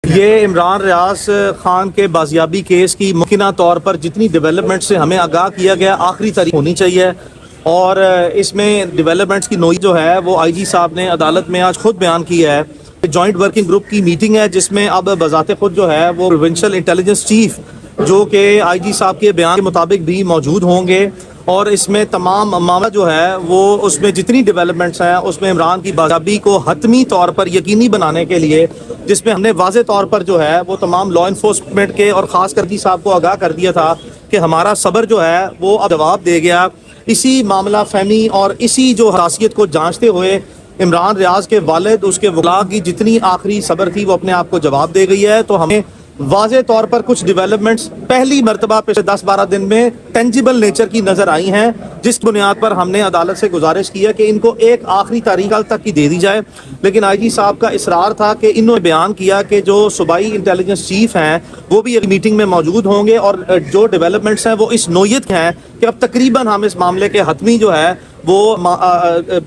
یہ عمران ریاض خان کے بازیابی کیس کی ممکنہ طور پر جتنی ڈیولپمنٹ سے ہمیں آگاہ کیا گیا آخری تاریخ ہونی چاہیے، اور اس میں ڈیولپمنٹس کی نوعیت جو ہے وہ آئی جی صاحب نے عدالت میں آج خود بیان کیا ہے۔ جوائنٹ ورکنگ گروپ کی میٹنگ ہے جس میں اب بذات خود جو ہے وہ پروونشل انٹیلیجنس چیف جو کہ آئی جی صاحب کے بیان کے مطابق بھی موجود ہوں گے، اور اس میں تمام معاملہ جو ہے وہ اس میں جتنی ڈیولپمنٹس ہیں اس میں عمران کی بازیابی کو حتمی طور پر یقینی بنانے کے لیے، جس میں ہم نے واضح طور پر جو ہے وہ تمام لا انفورسمنٹ کے اور خاص کر جی صاحب کو آگاہ کر دیا تھا کہ ہمارا صبر جو ہے وہ اب جواب دے گیا۔ اسی معاملہ فہمی اور اسی جو حساسیت کو جانچتے ہوئے عمران ریاض کے والد، اس کے وکلاء کی جتنی آخری صبر تھی وہ اپنے آپ کو جواب دے گئی ہے۔ تو ہمیں واضح طور پر کچھ ڈیولپمنٹس پہلی مرتبہ پچھلے 10-12 دن میں ٹینجیبل نیچر کی نظر آئی ہیں، جس بنیاد پر ہم نے عدالت سے گزارش کی ہے کہ ان کو ایک آخری تاریخ کل تک کی دے دی جائے، لیکن آئی جی صاحب کا اصرار تھا کہ انہوں نے بیان کیا کہ جو صوبائی انٹیلیجنس چیف ہیں وہ بھی ایک میٹنگ میں موجود ہوں گے، اور جو ڈیولپمنٹس ہیں وہ اس نوعیت کے ہیں کہ اب تقریباً ہم اس معاملے کے حتمی جو ہے وہ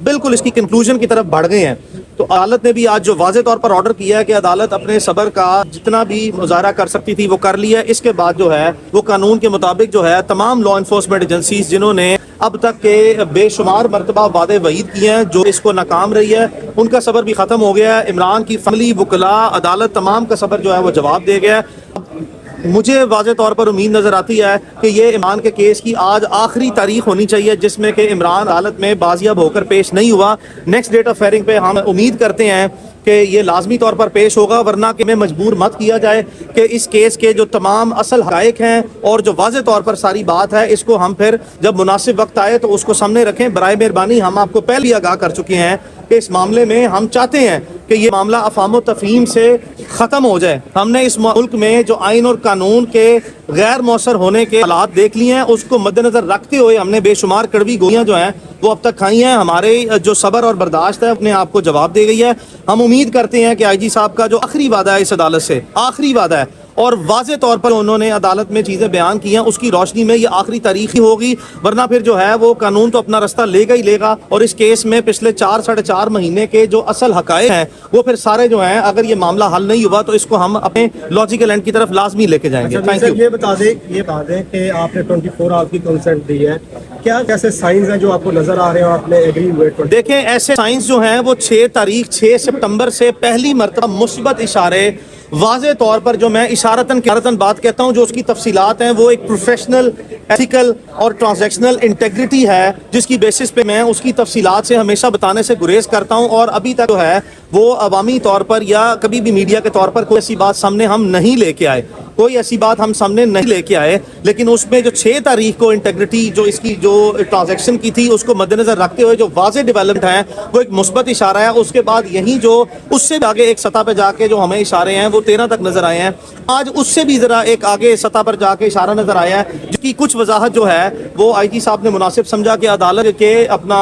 بالکل اس کی کنکلوژن کی طرف بڑھ گئے ہیں۔ تو عدالت نے بھی آج جو واضح طور پر آرڈر کیا ہے کہ عدالت اپنے صبر کا جتنا بھی مظاہرہ کر سکتی تھی وہ کر لیا ہے، اس کے بعد جو ہے وہ قانون کے مطابق جو ہے تمام لا انفورسمنٹ ایجنسیز جنہوں نے اب تک کے بے شمار مرتبہ وعدے وعید کیے ہیں جو اس کو ناکام رہی ہے، ان کا صبر بھی ختم ہو گیا ہے۔ عمران کی فیملی، وکلاء، عدالت، تمام کا صبر جو ہے وہ جواب دے گیا ہے۔ مجھے واضح طور پر امید نظر آتی ہے کہ یہ عمران کے کیس کی آج آخری تاریخ ہونی چاہیے جس میں کہ عمران عدالت میں بازیاب ہو کر پیش نہیں ہوا۔ نیکسٹ ڈیٹ آف ہیئرنگ پہ ہم امید کرتے ہیں کہ یہ لازمی طور پر پیش ہوگا، ورنہ کہ میں مجبور مت کیا جائے کہ اس کیس کے جو تمام اصل حقائق ہیں اور جو واضح طور پر ساری بات ہے اس کو ہم پھر جب مناسب وقت آئے تو اس کو سامنے رکھیں۔ برائے مہربانی ہم آپ کو پہلے ہی آگاہ کر چکے ہیں کہ اس معاملے میں ہم چاہتے ہیں کہ یہ معاملہ افہام و تفہیم سے ختم ہو جائے۔ ہم نے اس ملک میں جو آئین اور قانون کے غیر مؤثر ہونے کے حالات دیکھ لیے ہیں، اس کو مد نظر رکھتے ہوئے ہم نے بے شمار کڑوی گولیاں جو ہیں وہ اب تک کھائی ہیں۔ ہمارے جو صبر اور برداشت ہے اپنے آپ کو جواب دے گئی ہے۔ ہم امید کرتے ہیں کہ آئی جی صاحب کا جو آخری وعدہ ہے اس عدالت سے، آخری وعدہ ہے اور واضح طور پر انہوں نے عدالت میں چیزیں بیان کی ہیں، اس کی روشنی میں یہ آخری تاریخ ہی ہوگی، ورنہ پھر جو ہے وہ قانون تو اپنا رستہ لے گا ہی لے گا، اور اس کیس میں پچھلے 4-4.5 مہینے کے جو اصل حقائق ہیں وہ پھر سارے جو ہیں اگر یہ معاملہ حل نہیں ہوا تو اس کو ہم اپنے لاجیکل اینڈ کی طرف لازمی لے کے جائیں گے۔ Thank you. یہ بتا دیں کہ آپ نے 24 آور کی کنسنٹ دی ہے، کیا ایسے سائنز ہیں جو آپ کو نظر آ رہے ہیں اور آپ نے ایگری ہوئے؟ دیکھیں ایسے سائنس جو ہیں وہ 6 سپتمبر سے پہلی مرتبہ مثبت اشارے واضح طور پر، جو میں اشارتاً بات کہتا ہوں، جو اس کی تفصیلات ہیں وہ ایک پروفیشنل، ایتھیکل اور ٹرانزیکشنل انٹیگریٹی ہے جس کی بیسس پہ میں اس کی تفصیلات سے ہمیشہ بتانے سے گریز کرتا ہوں، اور ابھی تک جو ہے وہ عوامی طور پر یا کبھی بھی میڈیا کے طور پر کوئی ایسی بات سامنے ہم نہیں لے کے آئے، کوئی ایسی بات ہم سامنے نہیں لے کے آئے، لیکن اس میں جو 6 تاریخ کو انٹیگریٹی جو اس کی جو ٹرانزیکشن کی تھی اس کو مد نظر رکھتے ہوئے جو واضح ڈیولپمنٹ ہیں وہ ایک مثبت اشارہ ہے۔ اس کے بعد یہی جو اس سے آگے ایک سطح پہ جا کے جو ہمیں اشارے ہیں وہ 13 تک نظر آئے ہیں، آج اس سے بھی ذرا ایک آگے سطح پر جا کے اشارہ نظر آیا ہے جس کی کچھ وضاحت جو ہے وہ آئی جی صاحب نے مناسب سمجھا کہ عدالت کے اپنا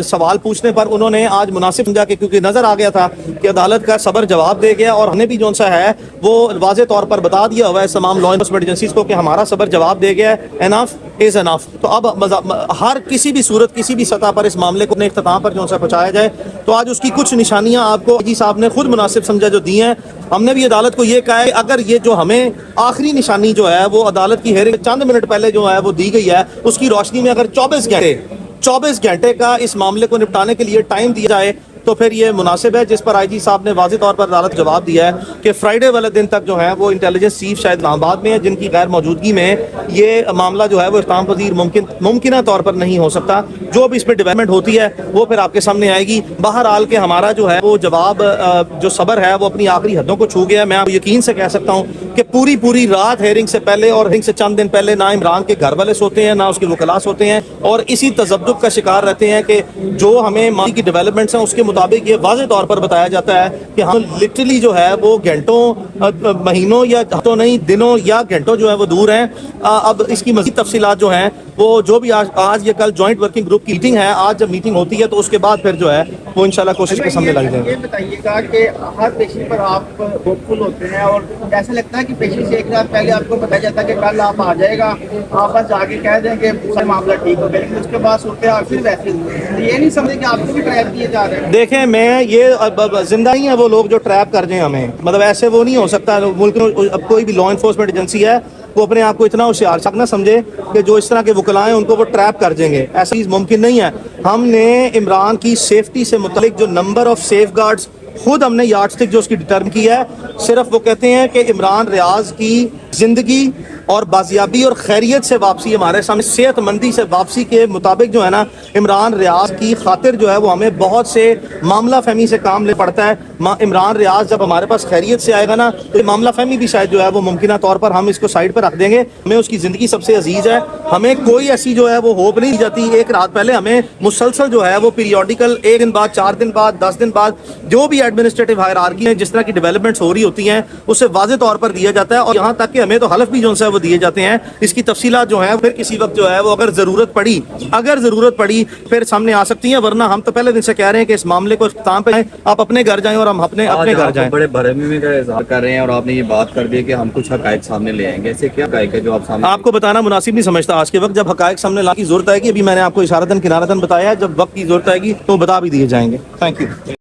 سوال پوچھنے پر انہوں نے آج مناسب سمجھا کہ کیونکہ نظر آ گیا تھا کہ عدالت کا صبر جواب دے گیا، اور ہم نے بھی جو سا ہے وہ واضح طور پر بتا دیا ہوا ہے تمام لا انفورسمنٹ ایجنسیز کو کہ ہمارا صبر جواب دے گیا ہے، انف از انف۔ تو اب ہر کسی بھی صورت کسی بھی سطح پر اس معاملے کو اپنے اختتام پر جو سا پہنچایا جائے، تو آج اس کی کچھ نشانیاں آپ کو جی صاحب نے خود مناسب سمجھا جو دی ہیں۔ ہم نے بھی عدالت کو یہ کہا ہے اگر یہ جو ہمیں آخری نشانی جو ہے وہ عدالت کی ہیئرنگ چند منٹ پہلے جو ہے وہ دی گئی ہے، اس کی روشنی میں اگر 24 گھنٹے کا اس معاملے کو نپٹانے کے لیے ٹائم دیا جائے تو پھر یہ مناسب ہے، جس پر آئی جی صاحب نے واضح طور پر عدالت جواب دیا ہے کہ فرائیڈے والے دن تک جو ہے وہ انٹیلیجنس چیف شاید اسلام آباد میں ہے، جن کی غیر موجودگی میں یہ معاملہ جو ہے وہ اختتام پذیر ممکنہ طور پر نہیں ہو سکتا۔ جو بھی اس پہ ڈیولپمنٹ ہوتی ہے وہ پھر آپ کے سامنے آئے گی۔ بہرحال کہ ہمارا جو ہے وہ جواب جو صبر ہے وہ اپنی آخری حدوں کو چھو گیا ہے۔ میں آپ یقین سے کہہ سکتا ہوں کہ پوری رات ہیئرنگ سے پہلے اور ہیئرنگ سے چند دن پہلے نہ عمران کے گھر والے سوتے ہیں، نہ اس کے وکلاء سوتے ہیں، اور اسی تذبذب کا شکار رہتے ہیں کہ جو ہمیں ماضی کی ڈیولپمنٹس ہیں اس کے مطابق یہ واضح طور پر بتایا جاتا ہے کہ ہم لٹرلی جو ہے وہ گھنٹوں، مہینوں یا ہفتوں نہیں، دنوں یا گھنٹوں جو ہے وہ دور ہیں۔ اب اس کی مزید تفصیلات جو ہیں وہ جو بھی آج یہ کل جوائنٹ ورکنگ گروپ کی میٹنگ ہے, آج جب میٹنگ ہوتی ہے تو اس کے بعد پھر جو ہے وہ انشاءاللہ کوشش کے سامنے لگ جائیں گے. یہ بتائیے گا کہ ہر پیشنٹ پر آپ ہوپ فل ہوتے ہیں اور ایسا لگتا ہے کہ پیشنٹ سے ایک رات پہلے آپ کو بتایا جاتا ہے کہ کل آپ آ جائے گا, آپ بس جا کے کہہ دیں کہ پورا معاملہ ٹھیک ہو گیا, لیکن اس کے بعد صورتحال پھر ویسے یہ نہیں سمجھے کہ آپ کو بھی ٹریپ کیے جا رہے ہیں. دیکھیں میں یہ زندہ ہی ہیں وہ لوگ جو ٹریپ کر جائیں ہمیں, مطلب ایسے وہ نہیں ہو سکتا. ملک میں اب کوئی بھی لا انفورسمنٹ ایجنسی ہے وہ اپنے آپ کو اتنا ہوشیار نہ سمجھے کہ جو اس طرح کے وکلاء ہیں ان کو وہ ٹریپ کر جائیں گے, ایسا چیز ممکن نہیں ہے. ہم نے عمران کی سیفٹی سے متعلق جو نمبر آف سیف گارڈز خود ہم نے یارڈ اسٹک جو اس کی ڈٹرم کی ہے, صرف وہ کہتے ہیں کہ عمران ریاض کی زندگی اور بازیابی اور خیریت سے واپسی ہمارے سامنے, صحت مندی سے واپسی کے مطابق جو ہے نا عمران ریاض کی خاطر جو ہے وہ ہمیں بہت سے معاملہ فہمی سے کام لے پڑتا ہے. عمران ریاض جب ہمارے پاس خیریت سے آئے گا نا تو معاملہ فہمی بھی شاید جو ہے وہ ممکنہ طور پر ہم اس کو سائڈ پر رکھ دیں گے. ہمیں اس کی زندگی سب سے عزیز ہے, ہمیں کوئی ایسی جو ہے وہ ہوپ نہیں دی جاتی ایک رات پہلے. ہمیں مسلسل جو ہے وہ پیریوڈیکل 1 دن بعد, 4 دن بعد, 10 دن بعد جو بھی ایڈمنسٹریٹو ہائرارکی ہیں جس طرح کی ڈیولپمنٹس ہو رہی ہوتی ہیں اسے واضح طور پر دیا جاتا ہے, اور یہاں تک کہ ہمیں تو حلف بھی جو ہے وہ دیے جاتے ہیں. اس کی تفصیلات جو ہیں پھر کسی وقت جو ہے وہ اگر ضرورت پڑی پھر سامنے آ سکتی ہیں, ورنہ ہم تو پہلے دن سے کہہ رہے ہیں کہ اس معاملے کو اختتام پہ آپ اپنے گھر جائیں اور ہم اپنے گھر جائیں. بڑے بھرمی کا اظہار کر رہے ہیں اور آپ نے یہ بات کر دی کہ ہم کچھ حقائق سامنے لے آئیں گے, ایسے کیا حقائق ہے جو آپ سامنے آپ کو بتانا مناسب نہیں سمجھتا آج کے وقت, جب حقائق سامنے لانے کی ضرورت آئے گی. ابھی میں نے آپ کو اشارتاً کنارتاً بتایا, جب وقت کی ضرورت آئے گی تو بتا بھی دیے جائیں گے. Thank you.